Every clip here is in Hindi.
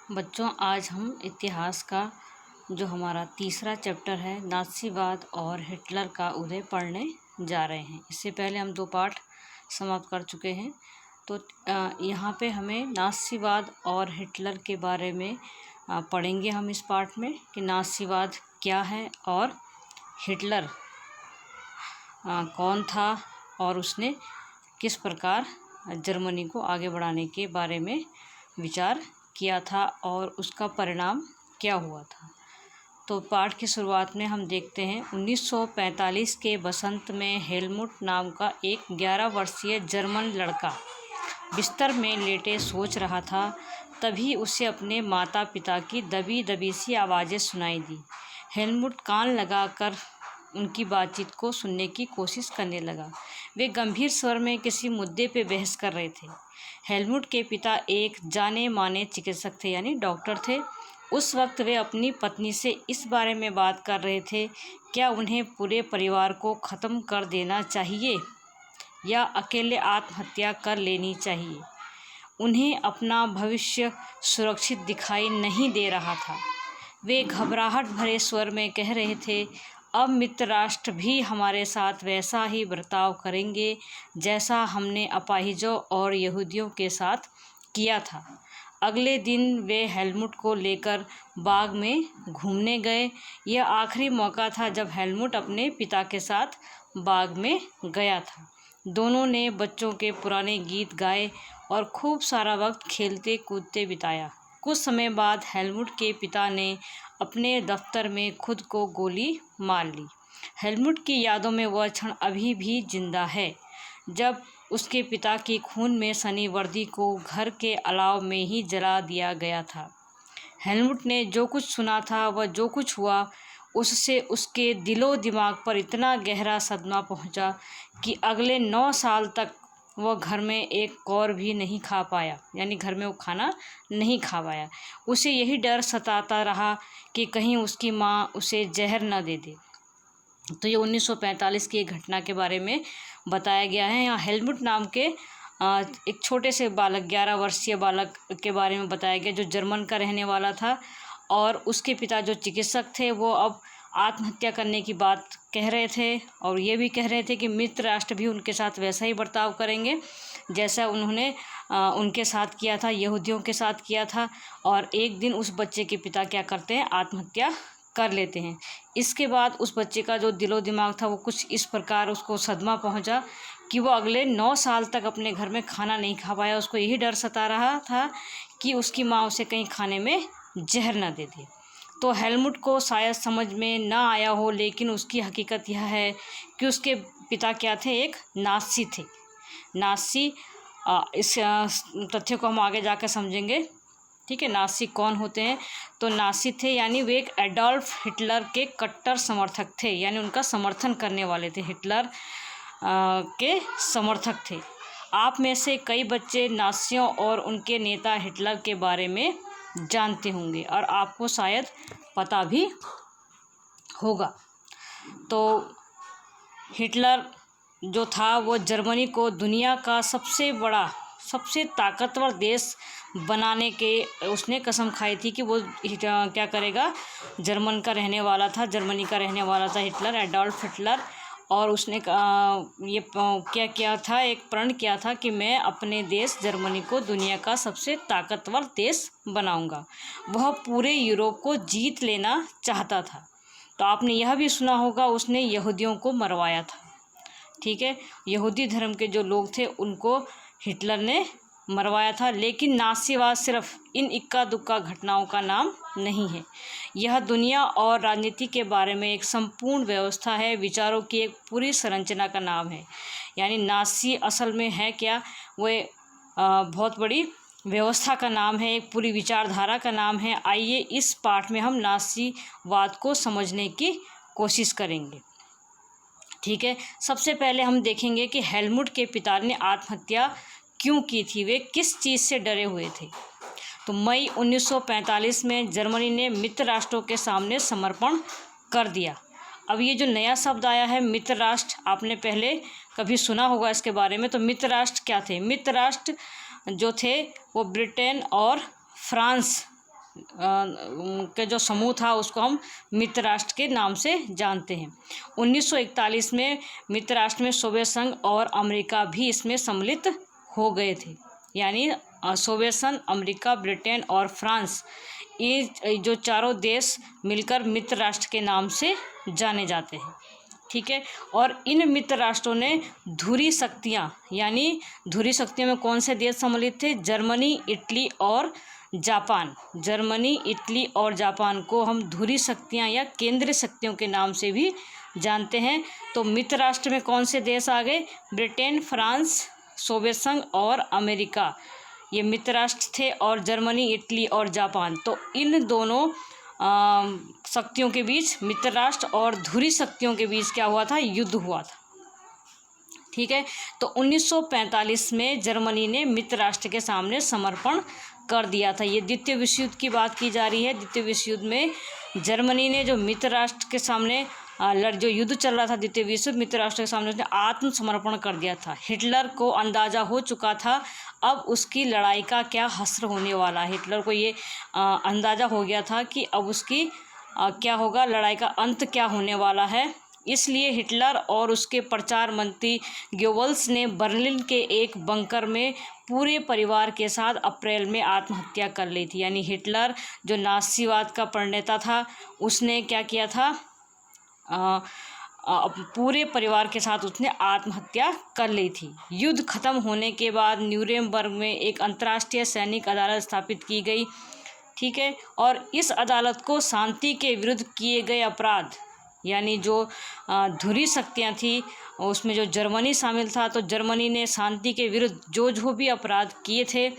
बच्चों, आज हम इतिहास का जो हमारा तीसरा चैप्टर है नाज़ीवाद और हिटलर का उदय पढ़ने जा रहे हैं। इससे पहले हम 2 पाठ समाप्त कर चुके हैं। तो यहाँ पे हमें नाज़ीवाद और हिटलर के बारे में पढ़ेंगे हम इस पाठ में कि नाज़ीवाद क्या है और हिटलर कौन था और उसने किस प्रकार जर्मनी को आगे बढ़ाने के बारे में विचार किया था और उसका परिणाम क्या हुआ था। तो पाठ की शुरुआत में हम देखते हैं 1945 के बसंत में हेलमुट नाम का एक 11 वर्षीय जर्मन लड़का बिस्तर में लेटे सोच रहा था। तभी उसे अपने माता पिता की दबी दबी सी आवाज़ें सुनाई दी। हेलमुट कान लगाकर उनकी बातचीत को सुनने की कोशिश करने लगा। वे गंभीर स्वर में किसी मुद्दे पर बहस कर रहे थे। हेलमुट के पिता एक जाने माने चिकित्सक थे, यानी डॉक्टर थे। उस वक्त वे अपनी पत्नी से इस बारे में बात कर रहे थे, क्या उन्हें पूरे परिवार को ख़त्म कर देना चाहिए या अकेले आत्महत्या कर लेनी चाहिए। उन्हें अपना भविष्य सुरक्षित दिखाई नहीं दे रहा था। वे घबराहट भरे स्वर में कह रहे थे, अब मित्र राष्ट्र भी हमारे साथ वैसा ही बर्ताव करेंगे जैसा हमने अपाहिजों और यहूदियों के साथ किया था। अगले दिन वे हेलमुट को लेकर बाग में घूमने गए। यह आखिरी मौका था जब हेलमुट अपने पिता के साथ बाग में गया था। दोनों ने बच्चों के पुराने गीत गाए और खूब सारा वक्त खेलते कूदते बिताया। कुछ समय बाद हेलमुट के पिता ने अपने दफ्तर में खुद को गोली मार ली। हेलमुट की यादों में वह क्षण अभी भी जिंदा है जब उसके पिता की खून में सनी वर्दी को घर के अलाव में ही जला दिया गया था। हेलमुट ने जो कुछ सुना था, वह जो कुछ हुआ, उससे उसके दिलो दिमाग पर इतना गहरा सदमा पहुंचा कि अगले 9 साल तक वह घर में एक कौर भी नहीं खा पाया, यानी घर में वो खाना नहीं खा पाया। उसे यही डर सताता रहा कि कहीं उसकी माँ उसे जहर न दे दे। तो ये 1945 की एक घटना के बारे में बताया गया है। यहाँ हेलमुट नाम के एक छोटे से बालक, 11 वर्षीय बालक के बारे में बताया गया जो जर्मन का रहने वाला था और उसके पिता जो चिकित्सक थे वो अब आत्महत्या करने की बात कह रहे थे और ये भी कह रहे थे कि मित्र राष्ट्र भी उनके साथ वैसा ही बर्ताव करेंगे जैसा उन्होंने उनके साथ किया था, यहूदियों के साथ किया था। और एक दिन उस बच्चे के पिता क्या करते हैं, आत्महत्या कर लेते हैं। इसके बाद उस बच्चे का जो दिलो दिमाग था वो कुछ इस प्रकार उसको सदमा पहुंचा कि वो अगले 9 साल तक अपने घर में खाना नहीं खा पाया। उसको यही डर सता रहा था कि उसकी माँ उसे कहीं खाने में जहर न दे दे। तो हेलमुट को शायद समझ में ना आया हो, लेकिन उसकी हकीकत यह है कि उसके पिता क्या थे, एक नाज़ी थे। नाज़ी, इस तथ्य को हम आगे जाकर समझेंगे। ठीक है, नाज़ी कौन होते हैं? तो नाज़ी थे यानी वे एक एडोल्फ हिटलर के कट्टर समर्थक थे, यानी उनका समर्थन करने वाले थे, हिटलर के समर्थक थे। आप में से कई बच्चे नाज़ियों और उनके नेता हिटलर के बारे में जानते होंगे और आपको शायद पता भी होगा। तो हिटलर जो था वो जर्मनी को दुनिया का सबसे बड़ा, सबसे ताकतवर देश बनाने के उसने कसम खाई थी कि वो क्या करेगा, जर्मन का रहने वाला था, जर्मनी का रहने वाला था हिटलर, एडोल्फ हिटलर। और उसने ये क्या किया था, एक प्रण किया था कि मैं अपने देश जर्मनी को दुनिया का सबसे ताकतवर देश बनाऊंगा। वह पूरे यूरोप को जीत लेना चाहता था। तो आपने यह भी सुना होगा उसने यहूदियों को मरवाया था। ठीक है, यहूदी धर्म के जो लोग थे उनको हिटलर ने मरवाया था। लेकिन नाज़ीवाद सिर्फ इन इक्का दुक्का घटनाओं का नाम नहीं है। यह दुनिया और राजनीति के बारे में एक संपूर्ण व्यवस्था है, विचारों की एक पूरी संरचना का नाम है। यानी नाज़ी असल में है क्या, वो बहुत बड़ी व्यवस्था का नाम है, एक पूरी विचारधारा का नाम है। आइए इस पाठ में हम नाज़ीवाद को समझने की कोशिश करेंगे। ठीक है, सबसे पहले हम देखेंगे कि हेलमुट के पिता ने आत्महत्या क्यों की थी, वे किस चीज़ से डरे हुए थे। तो मई 1945 में जर्मनी ने मित्र राष्ट्रों के सामने समर्पण कर दिया। अब ये जो नया शब्द आया है मित्र राष्ट्र, आपने पहले कभी सुना होगा इसके बारे में। तो मित्र राष्ट्र क्या थे? मित्र राष्ट्र जो थे वो ब्रिटेन और फ्रांस के जो समूह था उसको हम मित्र राष्ट्र के नाम से जानते हैं। 1941 में मित्र राष्ट्र में सोवियत संघ और अमेरिका भी इसमें सम्मिलित हो गए थे। यानी सोवियत संघ, अमेरिका, ब्रिटेन और फ्रांस, ये जो चारों देश मिलकर मित्र राष्ट्र के नाम से जाने जाते हैं। ठीक है। और इन मित्र राष्ट्रों ने धुरी शक्तियाँ, यानी धुरी शक्तियों में कौन से देश सम्मिलित थे? जर्मनी, इटली और जापान। जर्मनी, इटली और जापान को हम धुरी शक्तियाँ या केंद्रीय शक्तियों के नाम से भी जानते हैं। तो मित्र राष्ट्र में कौन से देश आ गए? ब्रिटेन, फ्रांस, सोवियत संघ और अमेरिका, ये मित्र राष्ट्र थे। और जर्मनी, इटली और जापान, तो इन दोनों शक्तियों के बीच, मित्र राष्ट्र और धुरी शक्तियों के बीच क्या हुआ था? युद्ध हुआ था। ठीक है। तो 1945 में जर्मनी ने मित्र राष्ट्र के सामने समर्पण कर दिया था। ये द्वितीय विश्व युद्ध की बात की जा रही है। द्वितीय विश्व युद्ध में जर्मनी ने जो मित्र राष्ट्र के सामने जो युद्ध चल रहा था, द्वितीय विश्व युद्ध, मित्र राष्ट्र के सामने उसने आत्मसमर्पण कर दिया था। हिटलर को अंदाज़ा हो चुका था अब उसकी लड़ाई का क्या हश्र होने वाला है। हिटलर को ये अंदाज़ा हो गया था कि अब उसकी क्या होगा, लड़ाई का अंत क्या होने वाला है। इसलिए हिटलर और उसके प्रचार मंत्री गोयबल्स ने बर्लिन के एक बंकर में पूरे परिवार के साथ अप्रैल में आत्महत्या कर ली थी। यानी हिटलर जो नाज़ीवाद का प्रणेता था, उसने क्या किया था? पूरे परिवार के साथ उसने आत्महत्या कर ली थी। युद्ध खत्म होने के बाद न्यूरेमबर्ग में एक अंतर्राष्ट्रीय सैनिक अदालत स्थापित की गई। ठीक है। और इस अदालत को शांति के विरुद्ध किए गए अपराध, यानी जो धुरी शक्तियाँ थी उसमें जो जर्मनी शामिल था, तो जर्मनी ने शांति के विरुद्ध जो भी अपराध किए थे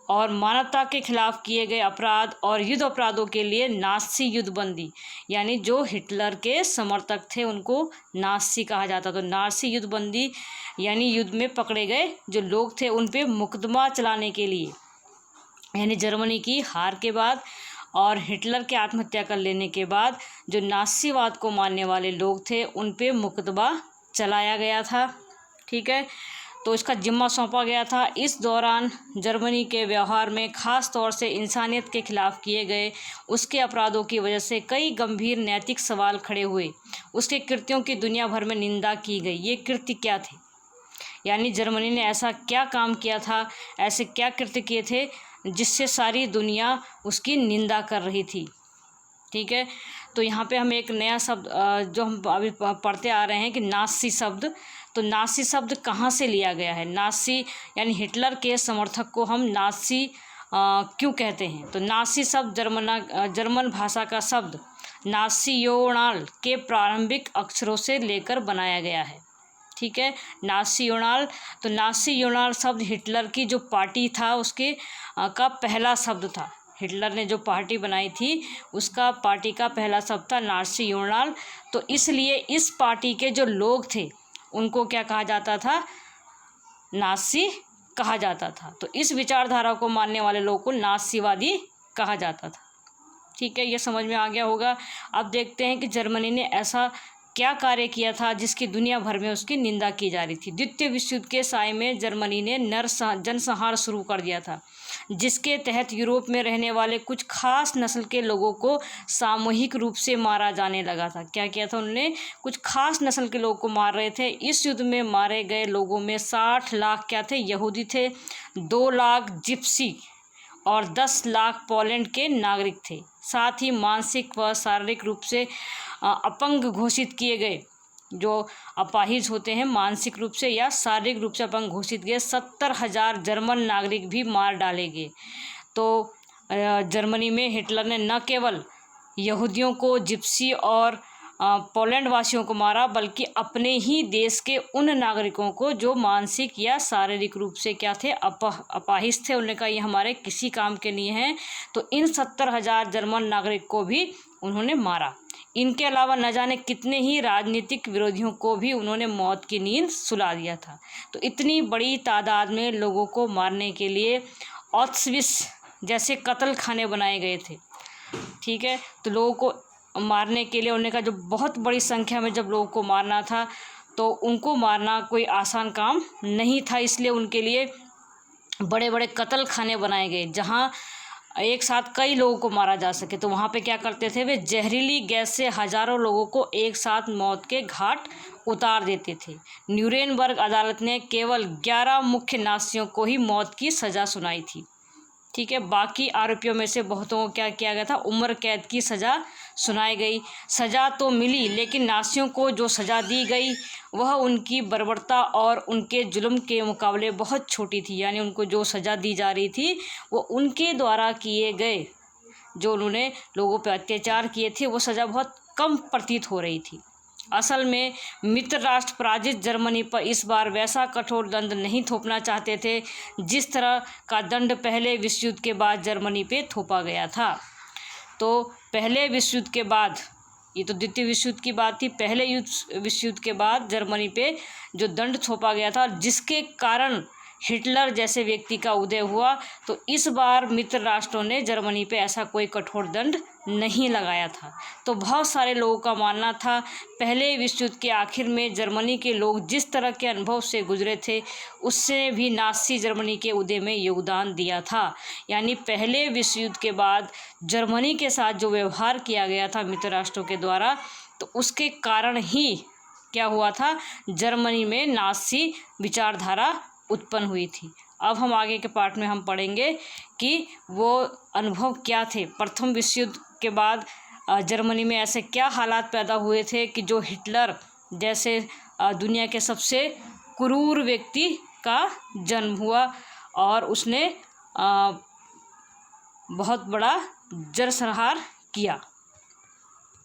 और मानवता के खिलाफ किए गए अपराध और युद्ध अपराधों के लिए नाज़ी युद्धबंदी, यानी जो हिटलर के समर्थक थे उनको नाज़ी कहा जाता। तो नाज़ी युद्धबंदी यानी युद्ध में पकड़े गए जो लोग थे उन पे मुकदमा चलाने के लिए, यानी जर्मनी की हार के बाद और हिटलर के आत्महत्या कर लेने के बाद जो नाज़ीवाद को मानने वाले लोग थे उन पे मुकदमा चलाया गया था। ठीक है। तो इसका जिम्मा सौंपा गया था। इस दौरान जर्मनी के व्यवहार में ख़ास तौर से इंसानियत के खिलाफ किए गए उसके अपराधों की वजह से कई गंभीर नैतिक सवाल खड़े हुए। उसके कृत्यों की दुनिया भर में निंदा की गई। ये कृत्य क्या थे? यानी जर्मनी ने ऐसा क्या काम किया था, ऐसे क्या कृत्य किए थे जिससे सारी दुनिया उसकी निंदा कर रही थी। ठीक है। तो यहाँ पे हम एक नया शब्द जो हम अभी पढ़ते आ रहे हैं कि नाज़ी शब्द, तो नाज़ी शब्द कहाँ से लिया गया है? नाज़ी यानी हिटलर के समर्थक को हम नाज़ी क्यों कहते हैं? तो नाज़ी शब्द जर्मन भाषा का शब्द नाज़ियोनाल के प्रारंभिक अक्षरों से लेकर बनाया गया है। ठीक है। नाज़ियोनाल, तो नाज़ियोनाल शब्द हिटलर की जो पार्टी था उसके का पहला शब्द था। हिटलर ने जो पार्टी बनाई थी उसका पार्टी का पहला शब्द था नाज़ियोनाल। तो इसलिए इस पार्टी के जो लोग थे उनको क्या कहा जाता था? नाज़ी कहा जाता था। तो इस विचारधारा को मानने वाले लोगों को नाज़ीवादी कहा जाता था। ठीक है। ये समझ में आ गया होगा। अब देखते हैं कि जर्मनी ने ऐसा क्या कार्य किया था जिसकी दुनिया भर में उसकी निंदा की जा रही थी। द्वितीय विश्व युद्ध के साय में जर्मनी ने जनसंहार शुरू कर दिया था, जिसके तहत यूरोप में रहने वाले कुछ खास नस्ल के लोगों को सामूहिक रूप से मारा जाने लगा था। क्या किया था उन्होंने? कुछ खास नस्ल के लोगों को मार रहे थे। इस युद्ध में मारे गए लोगों में 60 लाख क्या थे? यहूदी थे, 2 लाख जिप्सी और 10 लाख पोलैंड के नागरिक थे। साथ ही मानसिक व शारीरिक रूप से अपंग घोषित किए गए, जो अपाहिज होते हैं मानसिक रूप से या शारीरिक रूप से अपंग घोषित गए 70,000 जर्मन नागरिक भी मार डाले गए। तो जर्मनी में हिटलर ने न केवल यहूदियों को, जिप्सी और पोलैंड वासियों को मारा, बल्कि अपने ही देश के उन नागरिकों को जो मानसिक या शारीरिक रूप से क्या थे? अपाहिज थे। उन्होंने कहा ये हमारे किसी काम के नहीं हैं। तो इन 70,000 जर्मन नागरिक को भी उन्होंने मारा। इनके अलावा न जाने कितने ही राजनीतिक विरोधियों को भी उन्होंने मौत की नींद सुला दिया था। तो इतनी बड़ी तादाद में लोगों को मारने के लिए ऑस्विट्ज़ जैसे कत्ल खाने बनाए गए थे। ठीक है। तो लोगों को मारने के लिए उन्होंने कहा जो बहुत बड़ी संख्या में जब लोगों को मारना था तो उनको मारना कोई आसान काम नहीं था, इसलिए उनके लिए बड़े बड़े कत्ल खाने बनाए गए जहाँ एक साथ कई लोगों को मारा जा सके। तो वहाँ पे क्या करते थे वे, जहरीली गैस से हजारों लोगों को एक साथ मौत के घाट उतार देते थे। न्यूरेमबर्ग अदालत ने केवल 11 मुख्य नाज़ियों को ही मौत की सज़ा सुनाई थी। ठीक है, बाकी आरोपियों में से बहुतों को क्या किया गया था, उम्र कैद की सज़ा सुनाई गई। सज़ा तो मिली, लेकिन नाज़ियों को जो सज़ा दी गई वह उनकी बर्बरता और उनके जुल्म के मुकाबले बहुत छोटी थी। यानी उनको जो सज़ा दी जा रही थी वो उनके द्वारा किए गए, जो उन्होंने लोगों पर अत्याचार किए थे, वो सज़ा बहुत कम प्रतीत हो रही थी। असल में मित्र राष्ट्र पराजित जर्मनी पर इस बार वैसा कठोर दंड नहीं थोपना चाहते थे जिस तरह का दंड पहले विश्व युद्ध के बाद जर्मनी पे थोपा गया था। तो पहले विश्व युद्ध के बाद, ये तो द्वितीय विश्व युद्ध की बात थी, पहले विश्व युद्ध के बाद जर्मनी पे जो दंड थोपा गया था, जिसके कारण हिटलर जैसे व्यक्ति का उदय हुआ, तो इस बार मित्र राष्ट्रों ने जर्मनी पे ऐसा कोई कठोर दंड नहीं लगाया था। तो बहुत सारे लोगों का मानना था पहले विश्व युद्ध के आखिर में जर्मनी के लोग जिस तरह के अनुभव से गुजरे थे उससे भी नाज़ी जर्मनी के उदय में योगदान दिया था। यानी पहले विश्व युद्ध के बाद जर्मनी के साथ जो व्यवहार किया गया था मित्र राष्ट्रों के द्वारा, तो उसके कारण ही क्या हुआ था, जर्मनी में नाज़ी विचारधारा उत्पन्न हुई थी। अब हम आगे के पार्ट में हम पढ़ेंगे कि वो अनुभव क्या थे। प्रथम विश्व युद्ध के बाद जर्मनी में ऐसे क्या हालात पैदा हुए थे कि जो हिटलर जैसे दुनिया के सबसे क्रूर व्यक्ति का जन्म हुआ और उसने बहुत बड़ा जरसंहार किया।